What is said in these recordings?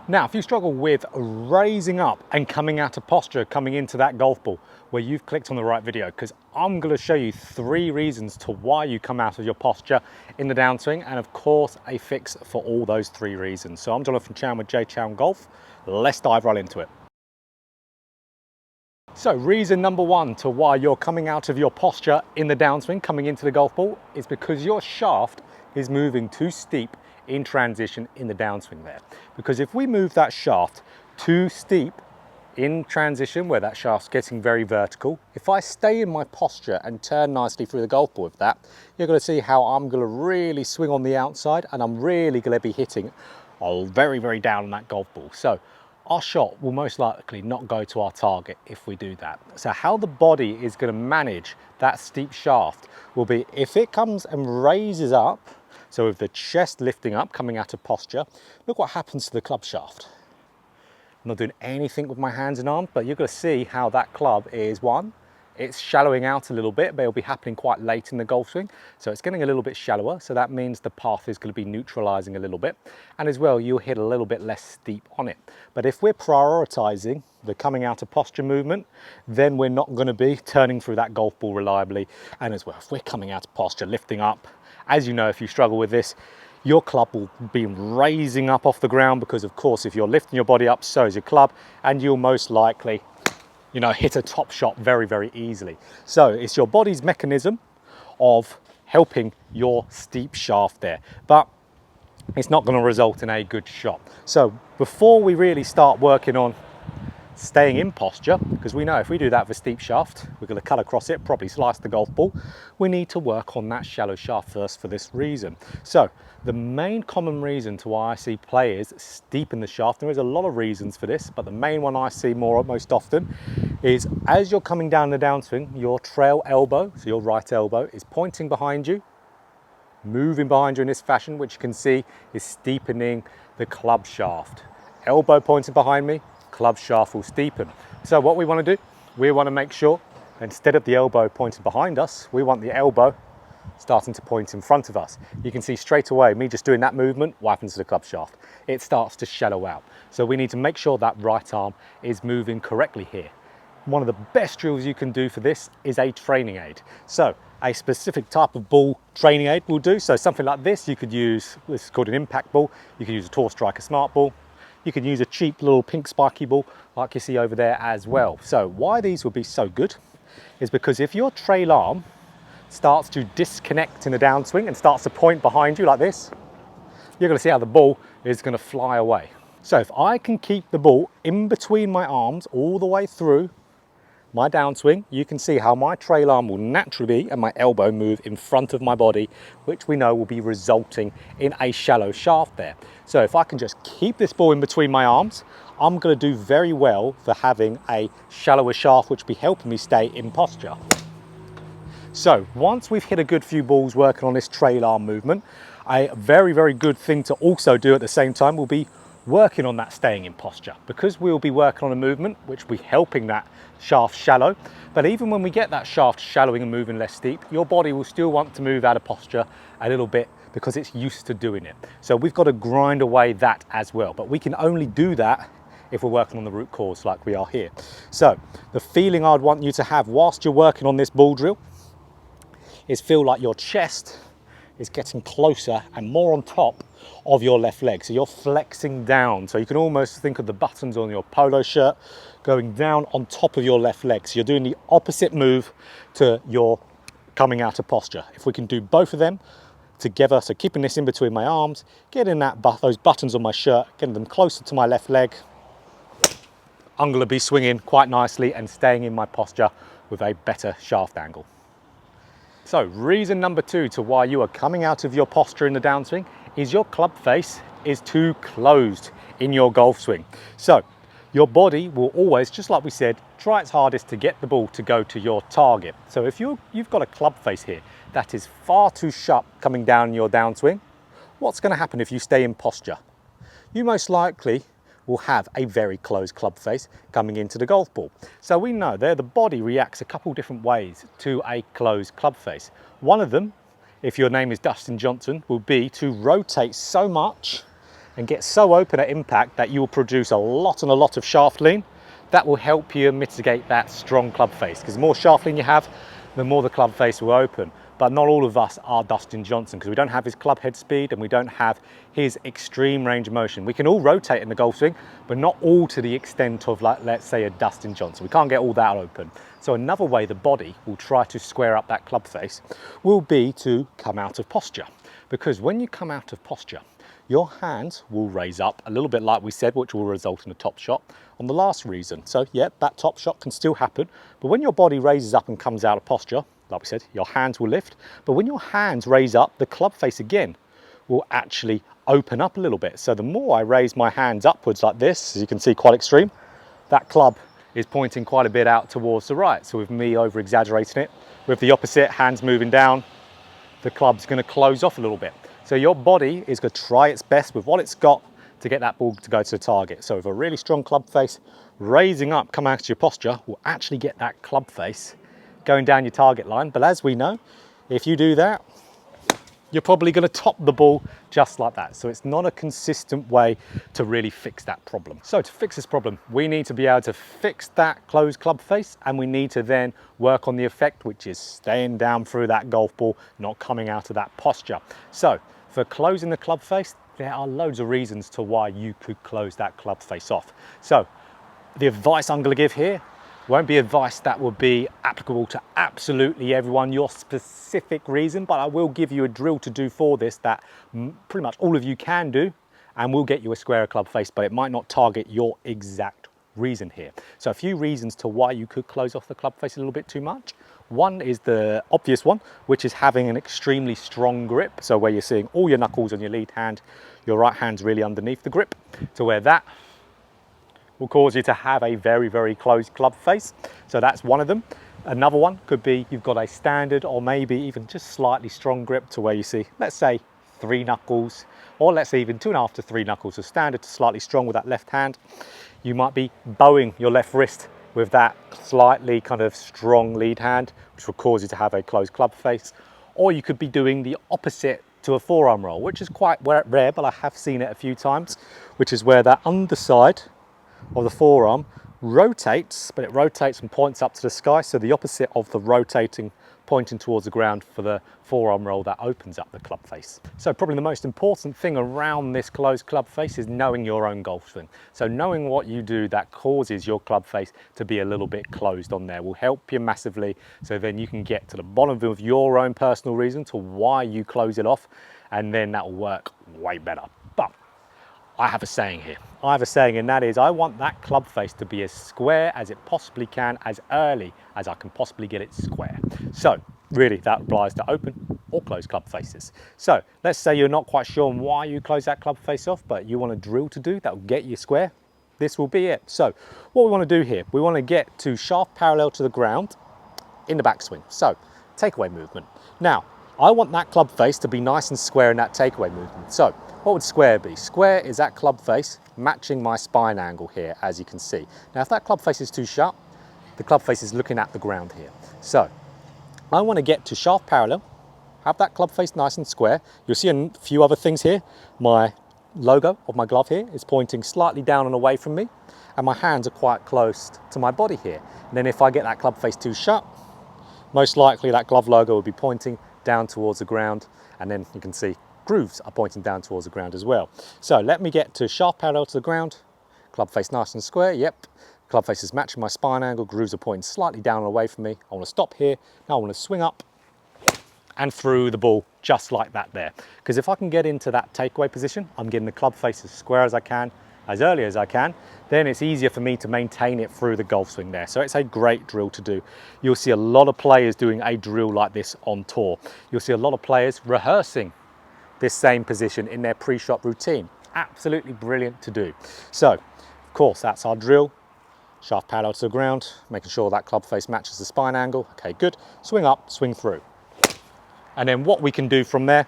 Now, if you struggle with raising up and coming out of posture, coming into that golf ball, well, you've clicked on the right video, because I'm going to show you 3 reasons to why you come out of your posture in the downswing, and of course a fix for all those 3 reasons. So I'm Jonathan Chown with JChownGolf. Let's dive right into it. So reason number 1 to why you're coming out of your posture in the downswing, coming into the golf ball, is because your shaft is moving too steep in transition in the downswing there. Because if we move that shaft too steep in transition, where that shaft's getting very vertical, if I stay in my posture and turn nicely through the golf ball with that, you're going to see how I'm going to really swing on the outside, and I'm really going to be hitting very, very down on that golf ball. So our shot will most likely not go to our target if we do that. So how the body is going to manage that steep shaft will be, if it comes and raises up, so with the chest lifting up, coming out of posture, look what happens to the club shaft. I'm not doing anything with my hands and arms, but you're going to see how that club is, it's shallowing out a little bit, but it'll be happening quite late in the golf swing. So it's getting a little bit shallower. So that means the path is going to be neutralizing a little bit. And as well, you'll hit a little bit less steep on it. But if we're prioritizing the coming out of posture movement, then we're not going to be turning through that golf ball reliably. And as well, if we're coming out of posture, lifting up, as you know, if you struggle with this, your club will be raising up off the ground, because of course, if you're lifting your body up, so is your club, and you'll most likely, hit a top shot very, very easily. So it's your body's mechanism of helping your steep shaft there, but it's not going to result in a good shot. So before we really start working on staying in posture, because we know if we do that for steep shaft, we're going to cut across it, probably slice the golf ball, we need to work on that shallow shaft first for this reason. So the main common reason to why I see players steepen the shaft, there is a lot of reasons for this, but the main one I see most often is as you're coming down the downswing, your trail elbow, so your right elbow, is pointing behind you, moving behind you in this fashion, which you can see is steepening the club shaft. Elbow pointing behind me, club shaft will steepen. So what we want to do, we want to make sure instead of the elbow pointing behind us, we want the elbow starting to point in front of us. You can see straight away, me just doing that movement, what happens to the club shaft? It starts to shallow out. So we need to make sure that right arm is moving correctly here. One of the best drills you can do for this is a training aid. So a specific type of ball training aid will do. So something like this, you could use, this is called an impact ball. You can use a Tour Striker Smart Ball. You can use a cheap little pink spiky ball like you see over there as well. So why these would be so good is because if your trail arm starts to disconnect in the downswing and starts to point behind you like this, you're going to see how the ball is going to fly away. So if I can keep the ball in between my arms all the way through my downswing, you can see how my trail arm will naturally be and my elbow move in front of my body, which we know will be resulting in a shallow shaft there. So if I can just keep this ball in between my arms, I'm going to do very well for having a shallower shaft, which will be helping me stay in posture. So once we've hit a good few balls working on this trail arm movement, a very, very good thing to also do at the same time will be working on that staying in posture, because we'll be working on a movement which will be helping that shaft shallow. But even when we get that shaft shallowing and moving less steep, your body will still want to move out of posture a little bit because it's used to doing it. So we've got to grind away that as well, but we can only do that if we're working on the root cause like we are here. So the feeling I'd want you to have whilst you're working on this ball drill is feel like your chest is getting closer and more on top of your left leg. So you're flexing down. So you can almost think of the buttons on your polo shirt going down on top of your left leg. So you're doing the opposite move to your coming out of posture. If we can do both of them together, so keeping this in between my arms, getting those buttons on my shirt, getting them closer to my left leg, I'm going to be swinging quite nicely and staying in my posture with a better shaft angle. So reason number 2 to why you are coming out of your posture in the downswing is your club face is too closed in your golf swing. So your body will always, just like we said, try its hardest to get the ball to go to your target. So if you've got a club face here that is far too shut coming down your downswing, what's going to happen if you stay in posture? You most likely will have a very closed club face coming into the golf ball. So we know there the body reacts a couple different ways to a closed club face. One of them, if your name is Dustin Johnson, will be to rotate so much and get so open at impact that you will produce a lot and a lot of shaft lean. That will help you mitigate that strong club face, because the more shaft lean you have, the more the club face will open. But not all of us are Dustin Johnson, because we don't have his club head speed and we don't have his extreme range of motion. We can all rotate in the golf swing, but not all to the extent of, like, let's say, a Dustin Johnson. We can't get all that open. So another way the body will try to square up that club face will be to come out of posture. Because when you come out of posture, your hands will raise up a little bit like we said, which will result in a top shot on the last reason. So yeah, that top shot can still happen, but when your body raises up and comes out of posture, like we said, your hands will lift. But when your hands raise up, the club face again will actually open up a little bit. So the more I raise my hands upwards like this, as you can see, quite extreme, that club is pointing quite a bit out towards the right. So with me over exaggerating it, with the opposite, hands moving down, the club's going to close off a little bit. So your body is going to try its best with what it's got to get that ball to go to the target. So with a really strong club face, raising up, come out to your posture, will actually get that club face going down your target line. But as we know, if you do that, you're probably going to top the ball just like that. So it's not a consistent way to really fix that problem. So to fix this problem, we need to be able to fix that closed club face, and we need to then work on the effect, which is staying down through that golf ball, not coming out of that posture. So for closing the club face, there are loads of reasons to why you could close that club face off. So the advice I'm going to give here won't be advice that will be applicable to absolutely everyone, your specific reason, but I will give you a drill to do for this that pretty much all of you can do, and will get you a squarer club face, but it might not target your exact reason here. So a few reasons to why you could close off the club face a little bit too much. One is the obvious one, which is having an extremely strong grip. So where you're seeing all your knuckles on your lead hand, your right hand's really underneath the grip, to where that will cause you to have a very, very closed club face. So that's one of them. Another one could be you've got a standard or maybe even just slightly strong grip to where you see, let's say 3 knuckles, or let's say even 2.5 to 3 knuckles. So standard to slightly strong with that left hand. You might be bowing your left wrist with that slightly kind of strong lead hand, which will cause you to have a closed club face. Or you could be doing the opposite to a forearm roll, which is quite rare, but I have seen it a few times, which is where that underside of the forearm rotates, but it rotates and points up to the sky. So the opposite of the rotating, pointing towards the ground for the forearm roll that opens up the club face. So probably the most important thing around this closed club face is knowing your own golf swing. So knowing what you do that causes your club face to be a little bit closed on there will help you massively. So then you can get to the bottom of your own personal reason to why you close it off, and then that will work way better. But I have a saying here. I have a saying, and that is I want that club face to be as square as it possibly can, as early as I can possibly get it square. So really that applies to open or closed club faces. So let's say you're not quite sure on why you close that club face off, but you want a drill to do that will get you square. This will be it. So what we want to do here, we want to get to shaft parallel to the ground in the backswing. So takeaway movement. Now, I want that club face to be nice and square in that takeaway movement. So what would square be? Square is that club face matching my spine angle here, as you can see. Now, if that club face is too sharp, the club face is looking at the ground here. So I want to get to shaft parallel, have that club face nice and square. You'll see a few other things here. My logo of my glove here is pointing slightly down and away from me, and my hands are quite close to my body here. And then if I get that club face too sharp, most likely that glove logo will be pointing down towards the ground, and then you can see grooves are pointing down towards the ground as well. So let me get to shaft parallel to the ground, club face nice and square, yep. Club face is matching my spine angle, grooves are pointing slightly down and away from me. I want to stop here, now I want to swing up and through the ball just like that there. Because if I can get into that takeaway position, I'm getting the club face as square as I can, as early as I can, then it's easier for me to maintain it through the golf swing there. So it's a great drill to do. You'll see a lot of players doing a drill like this on tour. You'll see a lot of players rehearsing this same position in their pre-shot routine. Absolutely brilliant to do. So, of course, that's our drill. Shaft parallel to the ground, making sure that club face matches the spine angle. Okay, good. Swing up, swing through. And then what we can do from there,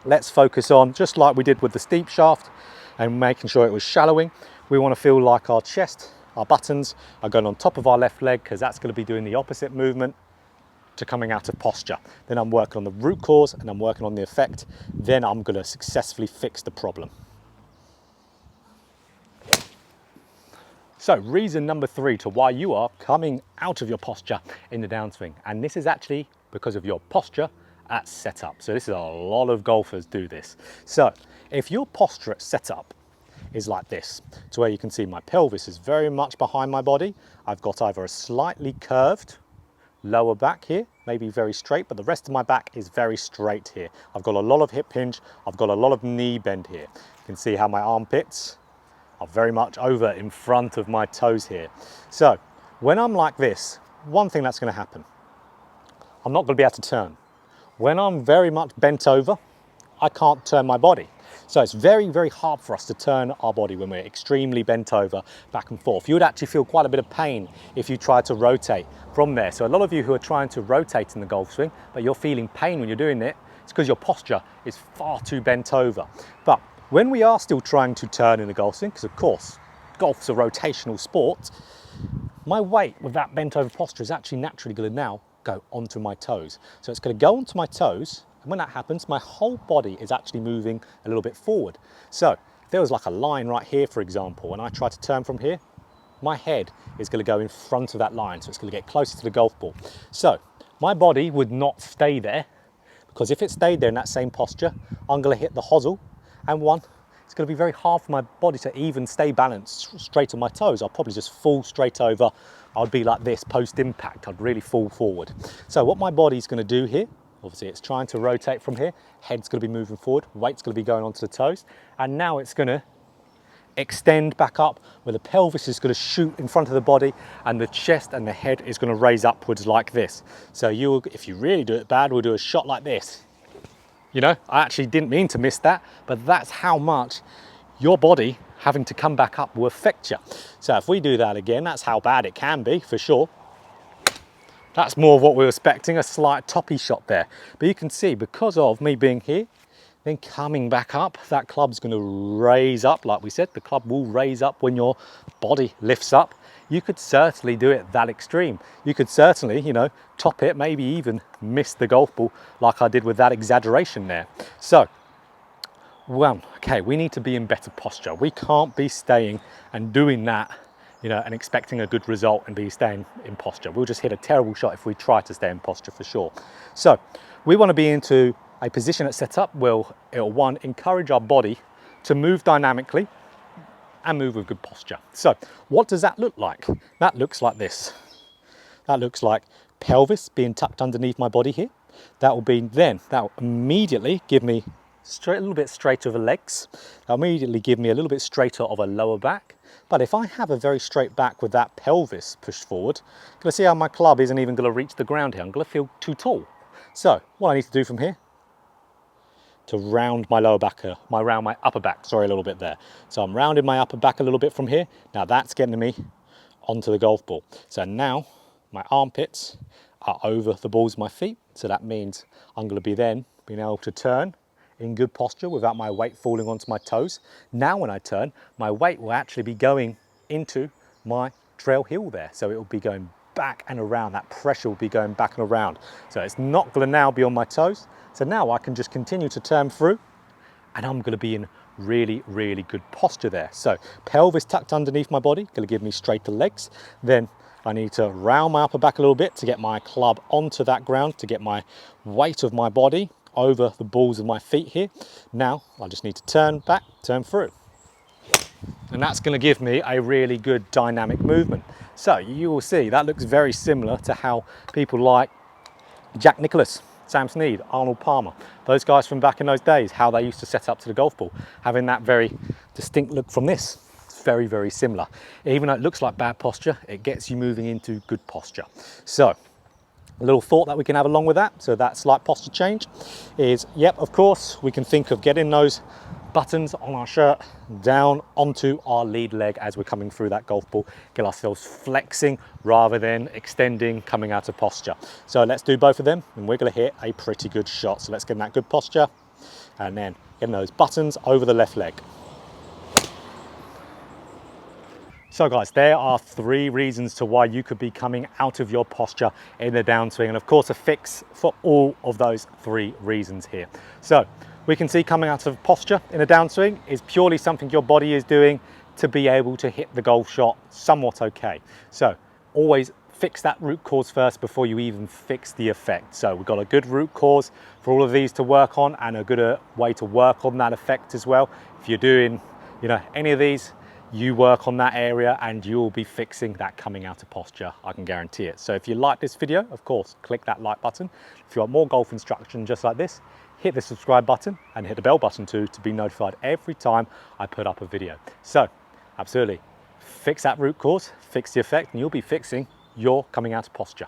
let's focus on, just like we did with the steep shaft, and making sure it was shallowing. We want to feel like our chest, our buttons are going on top of our left leg, because that's going to be doing the opposite movement to coming out of posture. Then I'm working on the root cause and I'm working on the effect. Then I'm going to successfully fix the problem. So reason number 3 to why you are coming out of your posture in the downswing, and this is actually because of your posture at setup. So this is a lot of golfers do this. So if your posture at setup is like this, to where you can see my pelvis is very much behind my body, I've got either a slightly curved lower back here, maybe very straight, but the rest of my back is very straight here. I've got a lot of hip hinge, I've got a lot of knee bend here. You can see how my armpits are very much over in front of my toes here. So when I'm like this, one thing that's going to happen, I'm not going to be able to turn. When I'm very much bent over, I can't turn my body. So it's very, very hard for us to turn our body when we're extremely bent over back and forth. You would actually feel quite a bit of pain if you tried to rotate from there. So a lot of you who are trying to rotate in the golf swing, but you're feeling pain when you're doing it, it's because your posture is far too bent over. But when we are still trying to turn in the golf swing, because of course, golf's a rotational sport, my weight with that bent over posture is actually naturally going to now go onto my toes. So it's going to go onto my toes, and when that happens, my whole body is actually moving a little bit forward. So if there was like a line right here, for example, and I try to turn from here, my head is going to go in front of that line, so it's going to get closer to the golf ball. So my body would not stay there, because if it stayed there in that same posture, I'm going to hit the hosel, and it's going to be very hard for my body to even stay balanced straight on my toes. I'll probably just fall straight over. I'd be like this post impact. I'd really fall forward. So what my body's going to do here, obviously it's trying to rotate from here. Head's going to be moving forward. Weight's going to be going onto the toes. And now it's going to extend back up, where the pelvis is going to shoot in front of the body, and the chest and the head is going to raise upwards like this. So if you really do it bad, we'll do a shot like this. You know, I actually didn't mean to miss that, but that's how much your body having to come back up will affect you. So if we do that again, that's how bad it can be, for sure. That's more of what we were expecting, a slight toppy shot there. But you can see, because of me being here, then coming back up, that club's going to raise up. Like we said, the club will raise up when your body lifts up. You could certainly do it that extreme. You could certainly, you know, top it, maybe even miss the golf ball like I did with that exaggeration there. So, well, okay, we need to be in better posture. We can't be staying and doing that, you know, and expecting a good result and be staying in posture. We'll just hit a terrible shot if we try to stay in posture, for sure. So we want to be into a position at setup where it'll, one, encourage our body to move dynamically and move with good posture. So what does that look like? That looks like this. That looks like pelvis being tucked underneath my body here. That will immediately give me a little bit straighter of the legs. That'll immediately give me a little bit straighter of a lower back. But if I have a very straight back with that pelvis pushed forward, you're gonna see how my club isn't even gonna reach the ground here. I'm gonna feel too tall. So what I need to do from here, to round my lower back, round my upper back, sorry, a little bit there. So I'm rounding my upper back a little bit from here. Now that's getting me onto the golf ball. So now my armpits are over the balls of my feet. So that means I'm going to be then being able to turn in good posture without my weight falling onto my toes. Now when I turn, my weight will actually be going into my trail heel there. So it will be going back and around. That pressure will be going back and around. So it's not going to now be on my toes. So now I can just continue to turn through, and I'm going to be in really, really good posture there. So pelvis tucked underneath my body, going to give me straighter legs. Then I need to round my upper back a little bit to get my club onto that ground, to get my weight of my body over the balls of my feet here. Now I just need to turn back, turn through. And that's going to give me a really good dynamic movement. So you will see that looks very similar to how people like Jack Nicklaus, Sam Snead, Arnold Palmer, those guys from back in those days, how they used to set up to the golf ball, having that very distinct look from this. It's very, very similar. Even though it looks like bad posture, it gets you moving into good posture. So a little thought that we can have along with that, so that slight posture change is, yep, of course, we can think of getting those buttons on our shirt down onto our lead leg as we're coming through that golf ball, get ourselves flexing rather than extending, coming out of posture. So let's do both of them, and we're going to hit a pretty good shot. So let's get in that good posture, and then getting those buttons over the left leg. So guys, there are 3 reasons to why you could be coming out of your posture in the downswing, and of course a fix for all of those 3 reasons here. So we can see coming out of posture in a downswing is purely something your body is doing to be able to hit the golf shot somewhat okay. So always fix that root cause first before you even fix the effect. So we've got a good root cause for all of these to work on, and a good way to work on that effect as well. If you're doing, you know, any of these, you work on that area and you'll be fixing that coming out of posture, I can guarantee it. So if you like this video, of course, click that like button. If you want more golf instruction just like this, hit the subscribe button and hit the bell button too to be notified every time I put up a video. So absolutely, fix that root cause, fix the effect, and you'll be fixing your coming out of posture.